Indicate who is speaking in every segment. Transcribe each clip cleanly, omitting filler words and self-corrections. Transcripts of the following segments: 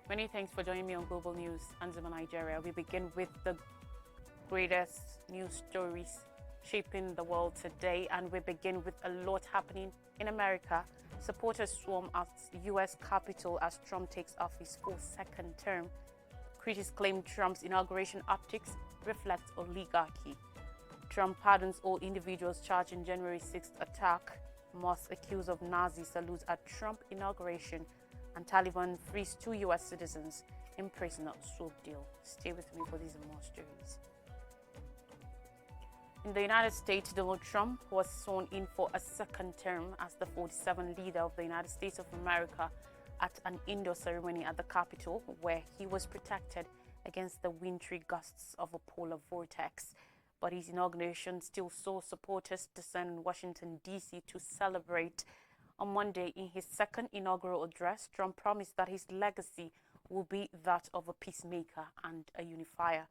Speaker 1: Many thanks for joining me on Global News Anzima Nigeria. We begin with the greatest news stories shaping the world today, and we begin with a lot happening in America. Supporters swarm at U.S. Capitol as Trump takes office for second term. Critics claim Trump's inauguration optics reflect oligarchy. Trump pardons all individuals charged in January 6th attack. Musk accused of Nazi salutes at Trump inauguration. And Taliban frees 2 U.S. citizens in prisoner swap deal. Stay with me for these and more stories. In the United States, Donald Trump was sworn in for a second term as the 47th leader of the United States of America at an indoor ceremony at the Capitol, where he was protected against the wintry gusts of a polar vortex. But his inauguration still saw supporters descend in Washington, D.C. to celebrate. On Monday, in his second inaugural address, Trump promised that his legacy will be that of a peacemaker and a unifier.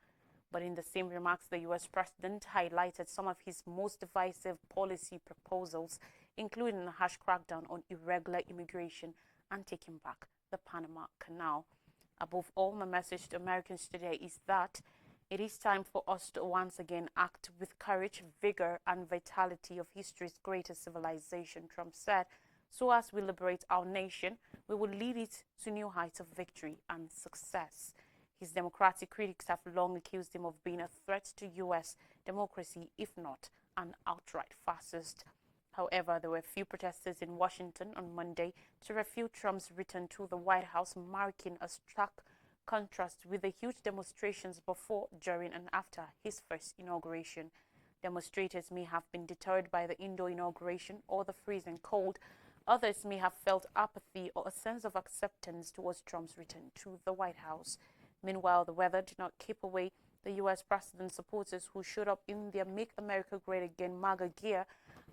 Speaker 1: But in the same remarks, the U.S. president highlighted some of his most divisive policy proposals, including a harsh crackdown on irregular immigration and taking back the Panama Canal. Above all, my message to Americans today is that it is time for us to once again act with courage, vigor, and vitality of history's greatest civilization, Trump said. So as we liberate our nation, we will lead it to new heights of victory and success. His Democratic critics have long accused him of being a threat to U.S. democracy, if not an outright fascist. However, there were few protesters in Washington on Monday to refute Trump's return to the White House, marking a stark contrast with the huge demonstrations before, during, and after his first inauguration. Demonstrators may have been deterred by the indoor inauguration or the freezing cold. Others may have felt apathy or a sense of acceptance towards Trump's return to the White House. Meanwhile, the weather did not keep away the U.S. president's supporters who showed up in their Make America Great Again MAGA gear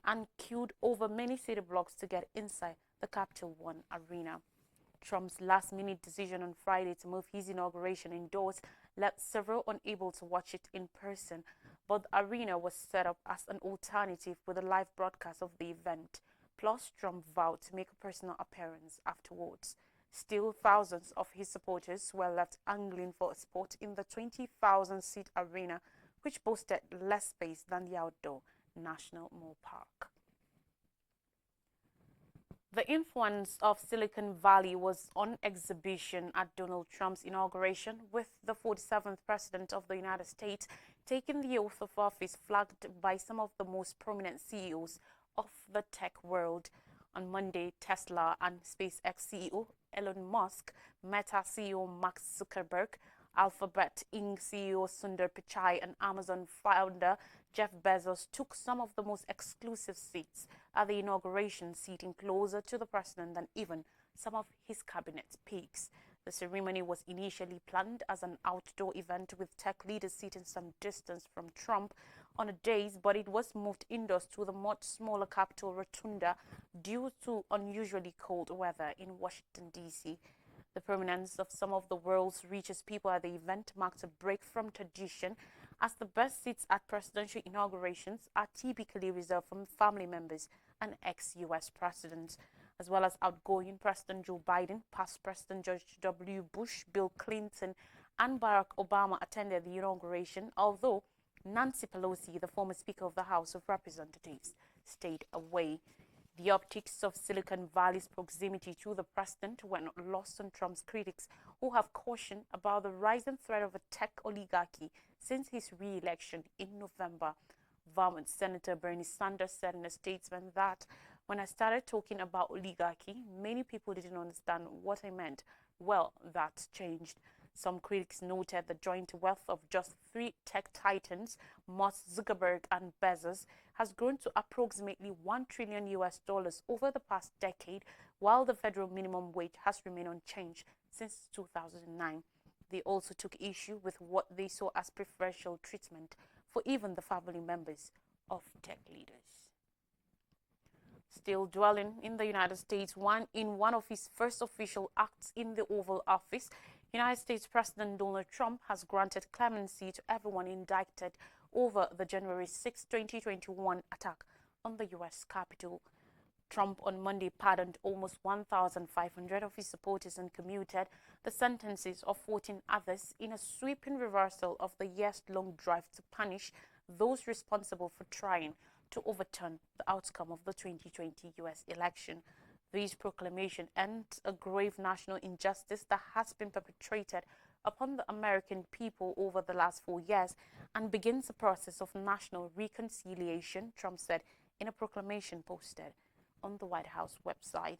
Speaker 1: and queued over many city blocks to get inside the Capital One arena. Trump's last-minute decision on Friday to move his inauguration indoors left several unable to watch it in person, but the arena was set up as an alternative with a live broadcast of the event. Plus, Trump vowed to make a personal appearance afterwards. Still, thousands of his supporters were left angling for a spot in the 20,000-seat arena, which boasted less space than the outdoor National Mall Park. The influence of Silicon Valley was on exhibition at Donald Trump's inauguration, with the 47th President of the United States taking the oath of office, flagged by some of the most prominent CEOs of the tech world. On Monday, Tesla and SpaceX CEO Elon Musk, Meta CEO Mark Zuckerberg, Alphabet Inc. CEO Sundar Pichai, and Amazon founder Jeff Bezos took some of the most exclusive seats at the inauguration, seating closer to the president than even some of his cabinet peaks. The ceremony was initially planned as an outdoor event with tech leaders sitting some distance from Trump on a dais, but it was moved indoors to the much smaller Capitol Rotunda due to unusually cold weather in Washington, D.C. The prominence of some of the world's richest people at the event marked a break from tradition, as the best seats at presidential inaugurations are typically reserved for family members and ex-U.S. presidents, as well as outgoing President Joe Biden, past President George W. Bush, Bill Clinton, and Barack Obama attended the inauguration, although Nancy Pelosi, the former Speaker of the House of Representatives, stayed away. The optics of Silicon Valley's proximity to the president were not lost on Trump's critics, who have cautioned about the rising threat of a tech oligarchy since his re-election in November. Vermont Senator Bernie Sanders said in a statement that, "When I started talking about oligarchy, many people didn't understand what I meant. Well, that's changed." Some critics noted the joint wealth of just 3 tech titans, Musk, Zuckerberg, and Bezos, has grown to approximately $1 trillion over the past decade, while the federal minimum wage has remained unchanged since 2009. They also took issue with what they saw as preferential treatment for even the family members of tech leaders. Still dwelling in the United States, one of his first official acts in the Oval Office, United States President Donald Trump has granted clemency to everyone indicted over the January 6, 2021 attack on the U.S. Capitol. Trump on Monday pardoned almost 1,500 of his supporters and commuted the sentences of 14 others in a sweeping reversal of the years-long drive to punish those responsible for trying to overturn the outcome of the 2020 U.S. election. This proclamation ends a grave national injustice that has been perpetrated upon the American people over the last 4 years and begins a process of national reconciliation, Trump said in a proclamation posted on the White House website.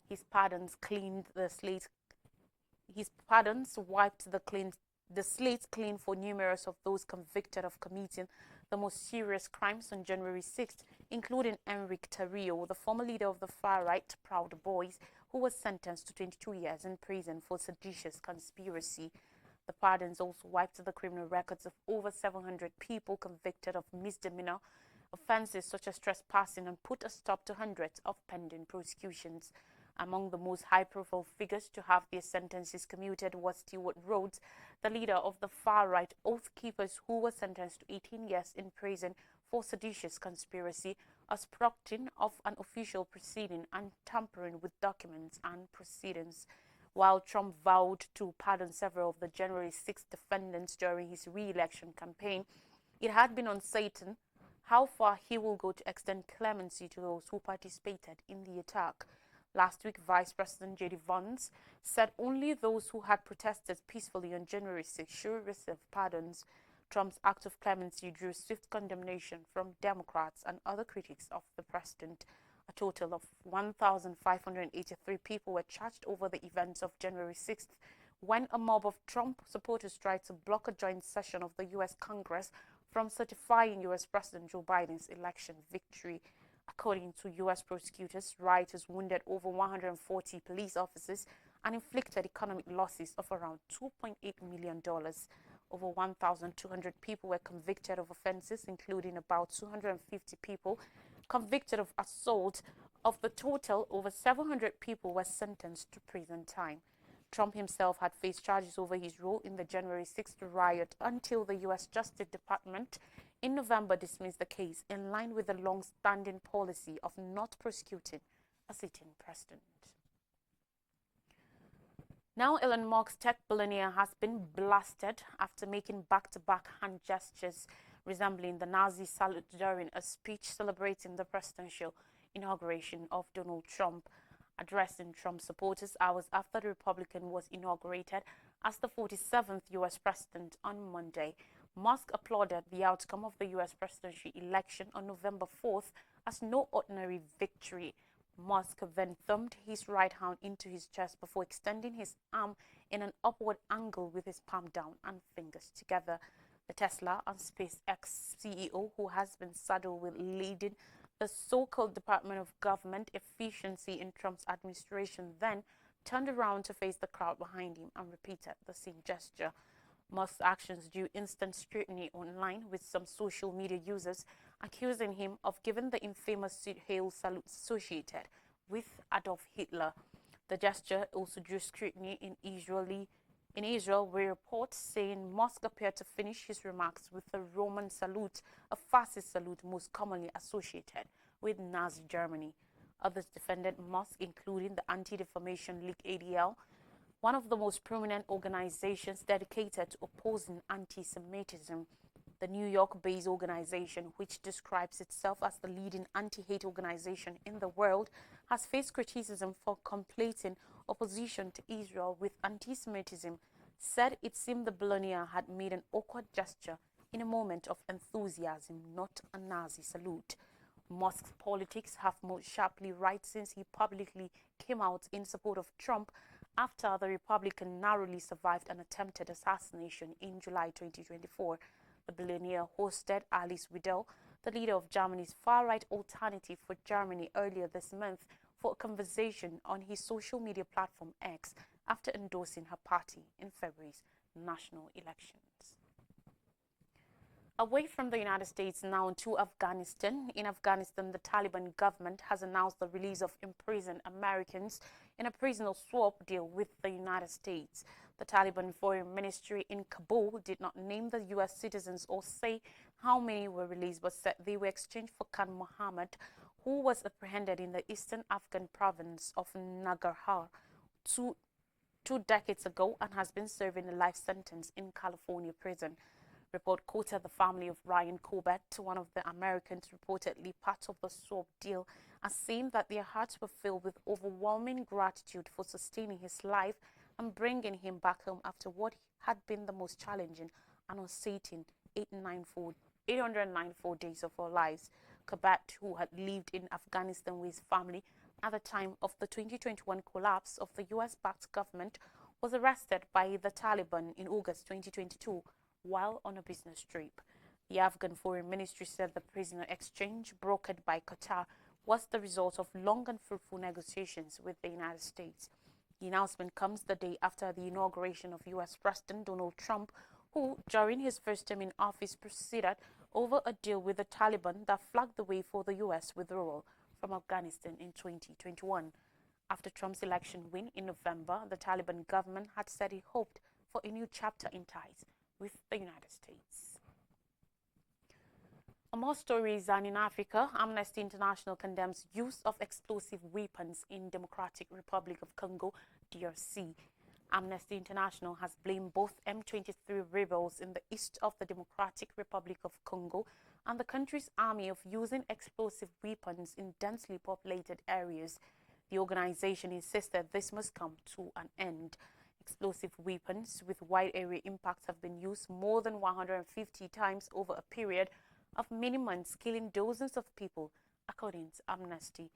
Speaker 1: His pardons wiped the slate clean for numerous of those convicted of committing the most serious crimes on January 6th, including Enrique Tarrio, the former leader of the far-right Proud Boys, who was sentenced to 22 years in prison for seditious conspiracy. The pardons also wiped the criminal records of over 700 people convicted of misdemeanor offenses such as trespassing and put a stop to hundreds of pending prosecutions. Among the most high-profile figures to have their sentences commuted was Stewart Rhodes, the leader of the far-right Oath Keepers, who was sentenced to 18 years in prison for seditious conspiracy, obstructing of an official proceeding and tampering with documents and proceedings. While Trump vowed to pardon several of the January 6 defendants during his re-election campaign, it had been uncertain how far he will go to extend clemency to those who participated in the attack. Last week, Vice President J.D. Vance said only those who had protested peacefully on January 6 should receive pardons. Trump's act of clemency drew swift condemnation from Democrats and other critics of the president. A total of 1,583 people were charged over the events of January 6th, when a mob of Trump supporters tried to block a joint session of the U.S. Congress from certifying U.S. President Joe Biden's election victory. According to U.S. prosecutors, rioters wounded over 140 police officers and inflicted economic losses of around $2.8 million. Over 1,200 people were convicted of offenses, including about 250 people convicted of assault. Of the total, over 700 people were sentenced to prison time. Trump himself had faced charges over his role in the January 6th riot until the U.S. Justice Department in November dismissed the case in line with the long-standing policy of not prosecuting a sitting president. Now, Elon Musk's tech billionaire has been blasted after making back-to-back hand gestures resembling the Nazi salute during a speech celebrating the presidential inauguration of Donald Trump. Addressing Trump supporters hours after the Republican was inaugurated as the 47th U.S. president on Monday, Musk applauded the outcome of the U.S. presidential election on November 4th as no ordinary victory. Musk then thumbed his right hand into his chest before extending his arm in an upward angle with his palm down and fingers together. The Tesla and SpaceX CEO, who has been saddled with leading the so-called Department of Government Efficiency in Trump's administration, then turned around to face the crowd behind him and repeated the same gesture. Musk's actions drew instant scrutiny online, with some social media users accusing him of giving the infamous Hail salute associated with Adolf Hitler. The gesture also drew scrutiny in Israel, where reports saying Musk appeared to finish his remarks with the Roman salute, a fascist salute most commonly associated with Nazi Germany. Others defended Musk, including the Anti-Defamation League (ADL), one of the most prominent organizations dedicated to opposing anti-Semitism. The New York-based organization, which describes itself as the leading anti-hate organization in the world, has faced criticism for conflating opposition to Israel with anti-Semitism, said it seemed the billionaire had made an awkward gesture in a moment of enthusiasm, not a Nazi salute. Musk's politics have moved sharply right since he publicly came out in support of Trump after the Republican narrowly survived an attempted assassination in July 2024. The billionaire hosted Alice Weidel, the leader of Germany's far-right Alternative for Germany, earlier this month for a conversation on his social media platform X after endorsing her party in February's national elections. Away from the United States now to Afghanistan. In Afghanistan, the Taliban government has announced the release of imprisoned Americans in a prisoner swap deal with the United States. The Taliban Foreign Ministry in Kabul did not name the U.S. citizens or say how many were released, but said they were exchanged for Khan Mohammed, who was apprehended in the eastern Afghan province of Nangarhar two decades ago and has been serving a life sentence in California prison. Report quoted the family of Ryan Corbett, one of the Americans reportedly part of the swap deal, as saying that their hearts were filled with overwhelming gratitude for sustaining his life and bringing him back home after what had been the most challenging and uncertain 894 days of our lives. Corbett, who had lived in Afghanistan with his family at the time of the 2021 collapse of the US-backed government, was arrested by the Taliban in August 2022 while on a business trip. The Afghan Foreign Ministry said the prisoner exchange, brokered by Qatar, was the result of long and fruitful negotiations with the United States. The announcement comes the day after the inauguration of US President Donald Trump, who, during his first term in office, proceeded over a deal with the Taliban that flagged the way for the US withdrawal from Afghanistan in 2021. After Trump's election win in November, the Taliban government had said it hoped for a new chapter in ties with the United States. On more stories, and in Africa, Amnesty International condemns use of explosive weapons in Democratic Republic of Congo, DRC. Amnesty International has blamed both M23 rebels in the east of the Democratic Republic of Congo and the country's army of using explosive weapons in densely populated areas. The organization insisted this must come to an end. Explosive weapons with wide area impacts have been used more than 150 times over a period of many months, killing dozens of people, according to Amnesty,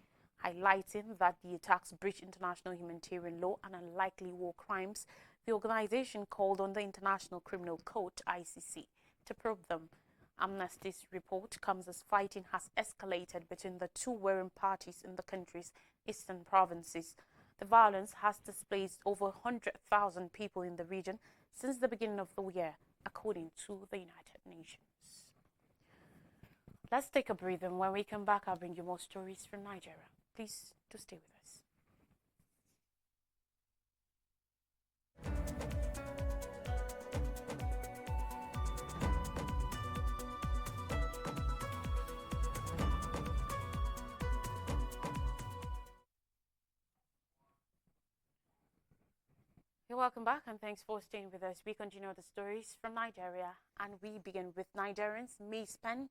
Speaker 1: highlighting that the attacks breach international humanitarian law and are likely war crimes. The organization called on the International Criminal Court, ICC, to probe them. Amnesty's report comes as fighting has escalated between the two warring parties in the country's eastern provinces. The violence has displaced over 100,000 people in the region since the beginning of the year, according to the United Nations. Let's take a breather, and when we come back, I'll bring you more stories from Nigeria. Please do stay with us. You're welcome back, and thanks for staying with us. We continue the stories from Nigeria, and we begin with Nigerians may spend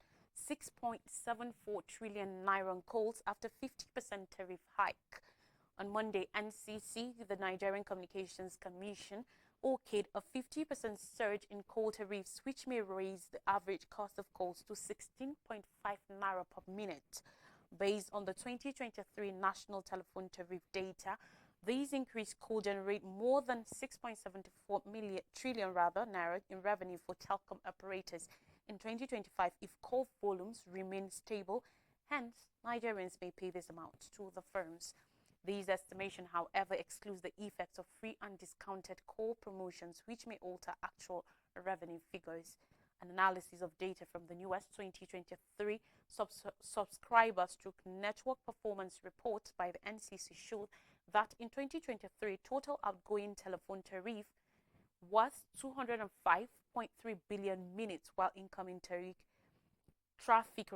Speaker 1: 6.74 trillion naira on coals after 50% tariff hike. On Monday, NCC, the Nigerian Communications Commission, okayed a 50% surge in coal tariffs, which may raise the average cost of coals to 16.5 naira per minute. Based on the 2023 National Telephone Tariff data, these increases could generate more than 6.74 trillion naira in revenue for telecom operators in 2025 if coal volumes remain stable. Hence, Nigerians may pay this amount to the firms. These estimation, however, excludes the effects of free and discounted coal promotions, which may alter actual revenue figures. An analysis of data from the newest 2023 subscriber/network performance report by the NCC showed that in 2023, total outgoing telephone tariff was 205.3 billion minutes, while incoming traffic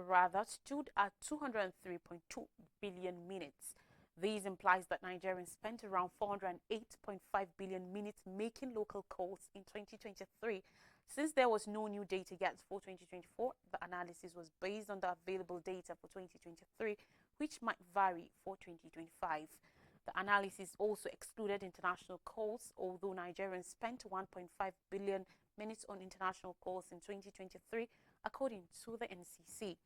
Speaker 1: stood at 203.2 billion minutes. This implies that Nigerians spent around 408.5 billion minutes making local calls in 2023. Since there was no new data yet for 2024, the analysis was based on the available data for 2023, which might vary for 2025. The analysis also excluded international calls, although Nigerians spent 1.5 billion minutes on international calls in 2023, according to the NCC.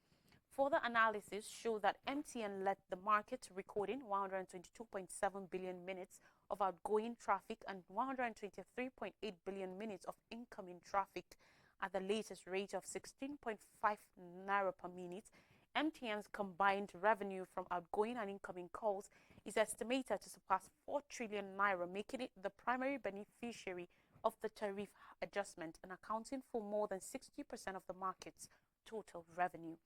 Speaker 1: Further analysis showed that MTN led the market, recording 122.7 billion minutes of outgoing traffic and 123.8 billion minutes of incoming traffic at the latest rate of 16.5 naira per minute. MTN's combined revenue from outgoing and incoming calls is estimated to surpass 4 trillion naira, making it the primary beneficiary of the tariff adjustment and accounting for more than 60% of the market's total revenue.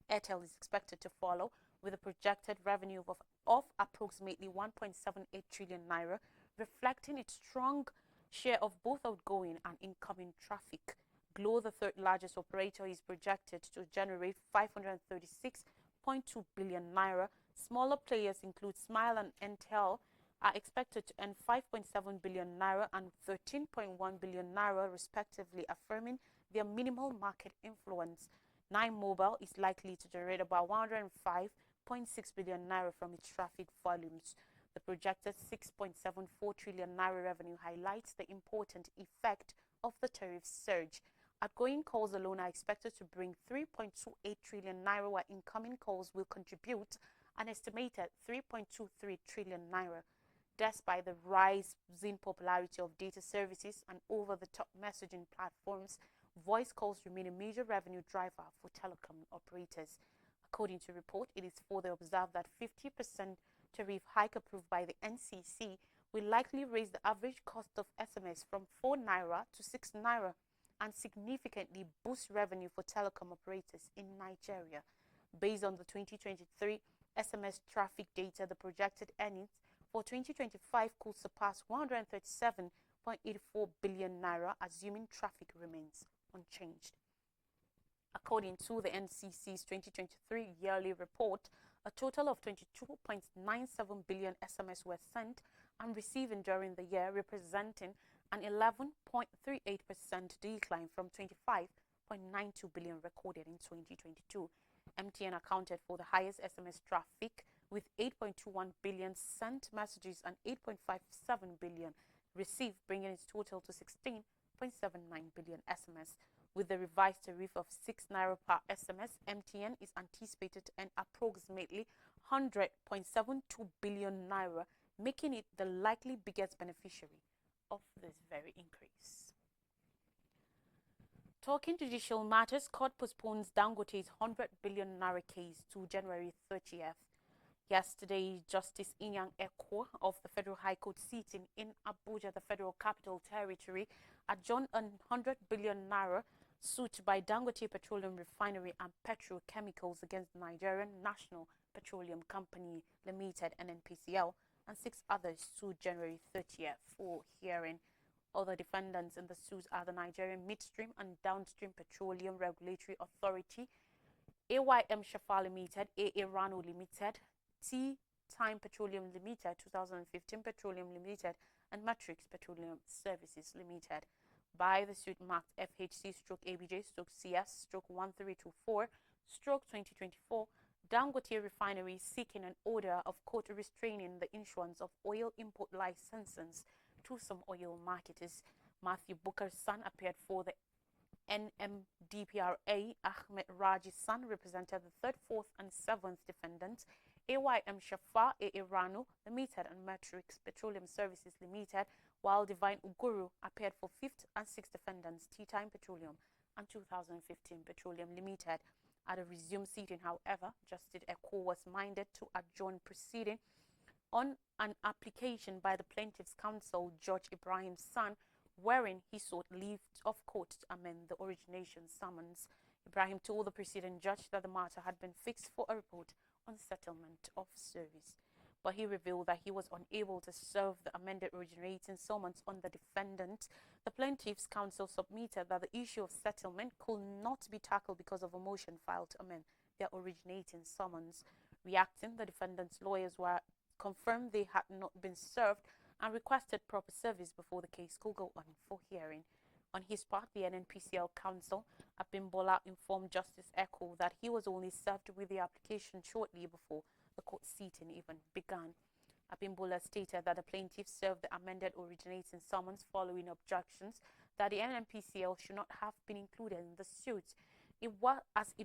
Speaker 1: Airtel is expected to follow with a projected revenue of approximately 1.78 trillion naira, reflecting its strong share of both outgoing and incoming traffic. Glo, the third largest operator, is projected to generate 536.6 0.2 billion naira. Smaller players include Smile and Entel are expected to earn 5.7 billion naira and 13.1 billion naira respectively, affirming their minimal market influence. Nine Mobile is likely to generate about 105.6 billion naira from its traffic volumes. The projected 6.74 trillion naira revenue highlights the important effect of the tariff surge. Outgoing calls alone are expected to bring 3.28 trillion naira, while incoming calls will contribute an estimated 3.23 trillion naira. Despite the rising popularity of data services and over-the-top messaging platforms, voice calls remain a major revenue driver for telecom operators. According to a report, it is further observed that 50% tariff hike approved by the NCC will likely raise the average cost of SMS from 4 naira to 6 naira and significantly boost revenue for telecom operators in Nigeria. Based on the 2023 SMS traffic data, the projected earnings for 2025 could surpass 137.84 billion naira, assuming traffic remains unchanged. According to the NCC's 2023 yearly report, a total of 22.97 billion SMS were sent and received during the year, representing an 11.38% decline from 25.92 billion recorded in 2022. MTN accounted for the highest SMS traffic with 8.21 billion sent messages and 8.57 billion received, bringing its total to 16.79 billion SMS. With the revised tariff of 6 naira per SMS, MTN is anticipated to earn approximately 100.72 billion naira, making it the likely biggest beneficiary of this very increase. Talking judicial matters, court postpones Dangote's 100 billion naira case to January 30th. Yesterday, Justice Inyang Ekwo of the Federal High Court sitting in Abuja, the Federal Capital Territory, adjourned a 100 billion naira suit by Dangote Petroleum Refinery and Petrochemicals against the Nigerian National Petroleum Company Limited (NNPCL) and 6 others to January 30th for hearing. Other defendants in the suit are the Nigerian Midstream and Downstream Petroleum Regulatory Authority, AYM Shafa Limited, AA Rano Limited, Time Petroleum Limited, 2015 Petroleum Limited, and Matrix Petroleum Services Limited. By the suit marked FHC/ABJ/CS/1324/2024, Dangote Refinery is seeking an order of court restraining the issuance of oil import licenses to some oil marketers. Matthew Booker's son appeared for the NMDPRA. Ahmed Raji's son represented the 3rd, 4th, and 7th defendants. AYM Shafa, AA Rano Limited, and Matrix Petroleum Services Limited, while Divine Uguru appeared for 5th and 6th defendants, Time Petroleum and 2015 Petroleum Limited. At a resumed sitting, however, Justice Ekwo was minded to adjourn proceeding on an application by the plaintiff's counsel, George Ibrahim's son, wherein he sought leave of court to amend the origination summons. Ibrahim told the preceding judge that the matter had been fixed for a report on settlement of service, but he revealed that he was unable to serve the amended originating summons on the defendant. The plaintiff's counsel submitted that the issue of settlement could not be tackled because of a motion filed to amend their originating summons. Reacting, the defendant's lawyers were confirmed they had not been served and requested proper service before the case could go on for hearing. On his part, the NNPCL counsel, Abimbola, informed Justice Ekwo that he was only served with the application shortly before the court sitting even began. Abimbola stated that the plaintiff served the amended originating summons following objections that the NNPCL should not have been included in the suit. It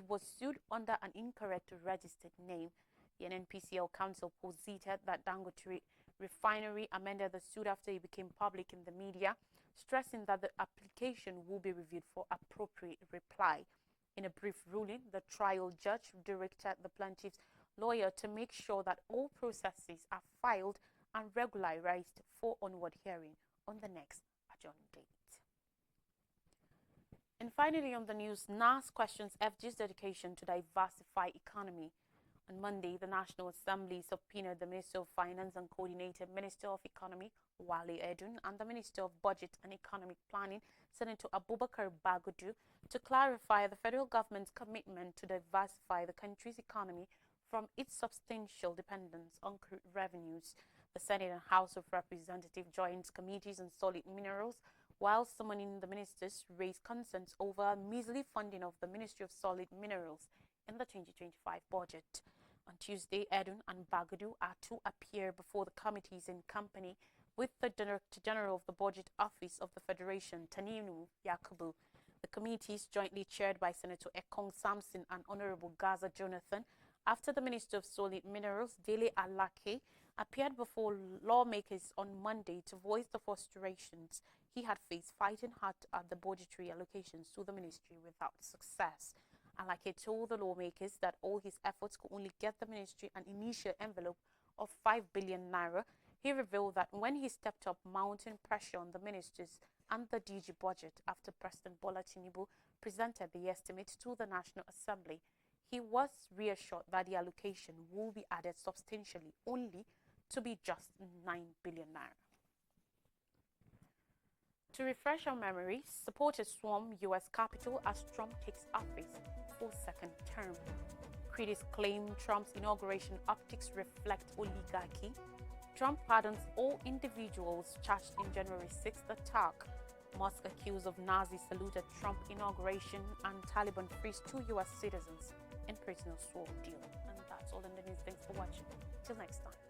Speaker 1: was sued under an incorrect registered name. The NNPCL counsel posited that Dangote Refinery amended the suit after it became public in the media, stressing that the application will be reviewed for appropriate reply. In a brief ruling, the trial judge directed the plaintiff's lawyer to make sure that all processes are filed and regularized for onward hearing on the next adjourned date. And finally on the news, NAS questions FG's dedication to diversify economy. On Monday, the National Assembly subpoenaed the Minister of Finance and Coordinated Minister of Economy, Wale Edun, and the Minister of Budget and Economic Planning, Senator Abubakar Bagudu, to clarify the federal government's commitment to diversify the country's economy from its substantial dependence on crude revenues. The Senate and House of Representatives joint committees on solid minerals, while summoning the ministers, raised concerns over measly funding of the Ministry of Solid Minerals in the 2025 budget. On Tuesday, Edun and Bagadu are to appear before the committees in company with the Director General of the Budget Office of the Federation, Taninu Yakubu. The committees, jointly chaired by Senator Ekong Samson and Honorable Gaza Jonathan, after the Minister of Solid Minerals, Dele Alake, appeared before lawmakers on Monday to voice the frustrations he had faced fighting hard at the budgetary allocations to the ministry without success. Alake told the lawmakers that all his efforts could only get the ministry an initial envelope of 5 billion naira. He revealed that when he stepped up mounting pressure on the ministers and the DG budget after President Bola Tinubu presented the estimate to the National Assembly, he was reassured that the allocation will be added substantially, only to be just 9 billion naira. To refresh our memories, supporters swarm U.S. Capitol as Trump takes office for second term. Critics claim Trump's inauguration optics reflect oligarchy. Trump pardons all individuals charged in January 6th attack. Musk accused of Nazi salute at Trump inauguration, and Taliban frees 2 U.S. citizens in prisoner swap deal. And that's all in the news. Thanks for watching. Till next time.